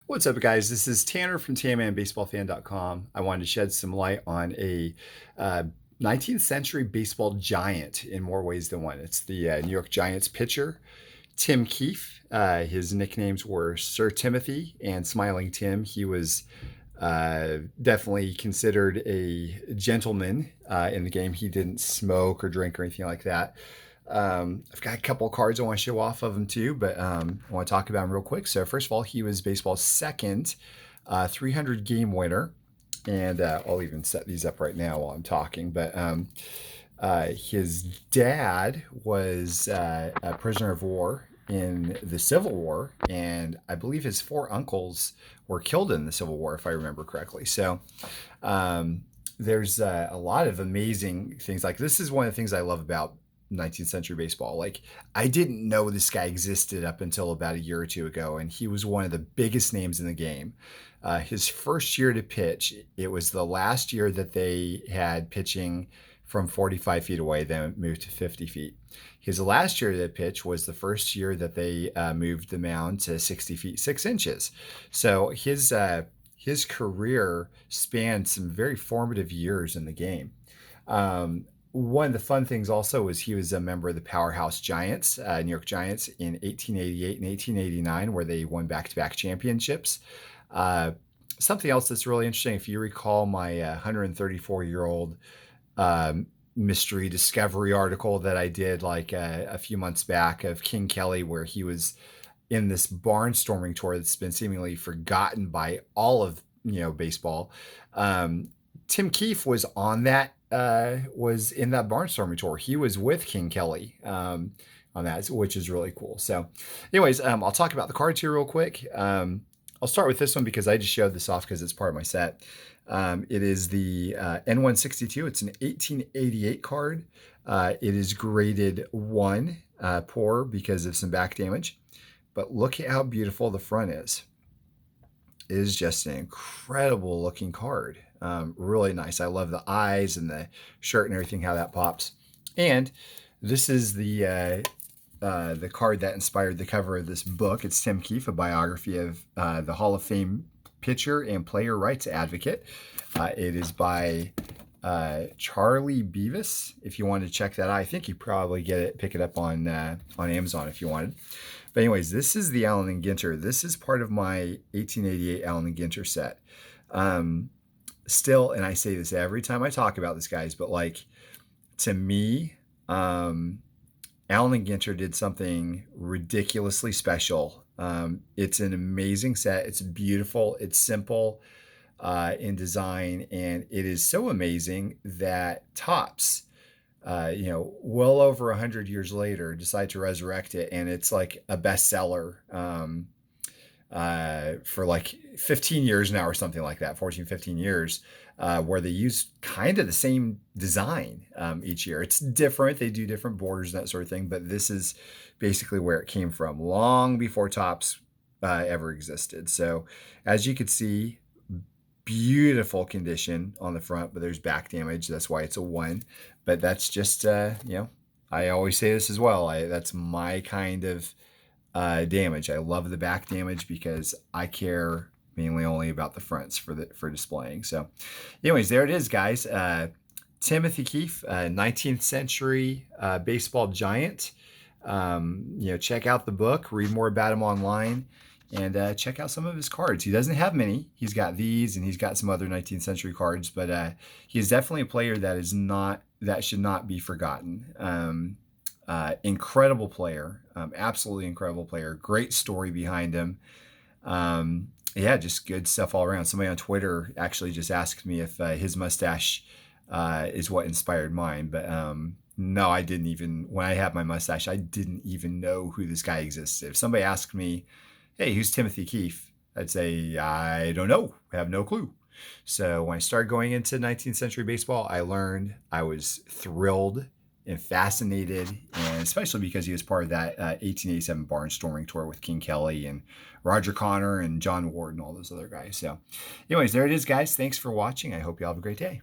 What's up, guys? This is Tanner from TammanBaseballFan.com. I wanted to shed some light on a 19th century baseball giant in more ways than one. It's the New York Giants pitcher, Tim Keefe. His nicknames were Sir Timothy and Smiling Tim. He was definitely considered a gentleman in the game. He didn't smoke or drink or anything like that. I've got a couple of cards I want to show off of him too, but I want to talk about him real quick. So first of all, he was baseball's second 300 game winner, and I'll even set these up right now while I'm talking. But his dad was a prisoner of war in the Civil War, and I believe his four uncles were killed in the Civil War, if I remember correctly. So there's a lot of amazing things. Like, this is one of the things I love about 19th century baseball. Like, I didn't know this guy existed up until about a year or two ago, and he was one of the biggest names in the game. His first year to pitch, it was the last year that they had pitching from 45 feet away, then moved to 50 feet. His last year to pitch was the first year that they moved the mound to 60 feet 6 inches. So his career spanned some very formative years in the game. One of the fun things also was he was a member of the powerhouse Giants, New York Giants, in 1888 and 1889, where they won back-to-back championships. Something else that's really interesting, if you recall my 134-year-old mystery discovery article that I did like a few months back of King Kelly, where he was in this barnstorming tour that's been seemingly forgotten by all of baseball. Tim Keefe was on that. Was in that barnstorming tour. He was with King Kelly on that, which is really cool. So anyways, I'll talk about the cards here real quick. I'll start with this one because I just showed this off because it's part of my set. It is the N162. It's an 1888 card. It is graded 1, poor because of some back damage. But look at how beautiful the front is. It is just an incredible looking card. Really nice. I love the eyes and the shirt and everything, how that pops. And this is the card that inspired the cover of this book. It's Tim Keefe, a biography of the Hall of Fame pitcher and player rights advocate. It is by Charlie Beavis. If you want to check that out, I think you probably pick it up on Amazon if you wanted. But anyways, this is the Allen Ginter. This is part of my 1888 Allen Ginter set. Still, and I say this every time I talk about this, guys, but like, to me, Allen Ginter did something ridiculously special. It's an amazing set. It's beautiful. It's simple in design, and it is so amazing that Topps, well over 100 years later, decide to resurrect it, and it's like a bestseller for like 15 years now or something like that, 14, 15 years, where they use kind of the same design each year. It's different. They do different borders and that sort of thing, but this is basically where it came from long before Topps ever existed. So as you could see, beautiful condition on the front, but there's back damage. That's why it's a 1. But that's just, I always say this as well. That's my kind of damage. I love the back damage because I care mainly only about the fronts for displaying. So anyways, there it is, guys. Timothy Keefe, 19th century baseball giant. Check out the book, read more about him online, and check out some of his cards. He doesn't have many. He's got these, and he's got some other 19th century cards, but he's definitely a player that should not be forgotten. Incredible player, absolutely incredible player. Great story behind him. Just good stuff all around. Somebody on Twitter actually just asked me if his mustache is what inspired mine, but no, I didn't even. When I had my mustache, I didn't even know who this guy existed. If somebody asked me, "Hey, who's Timothy Keefe?" I'd say, "I don't know. I have no clue." So when I started going into 19th century baseball, I learned. I was thrilled and fascinated, and especially because he was part of that 1887 barnstorming tour with King Kelly and Roger Connor and John Ward and all those other guys. So anyways, there it is, guys. Thanks for watching. I hope you all have a great day.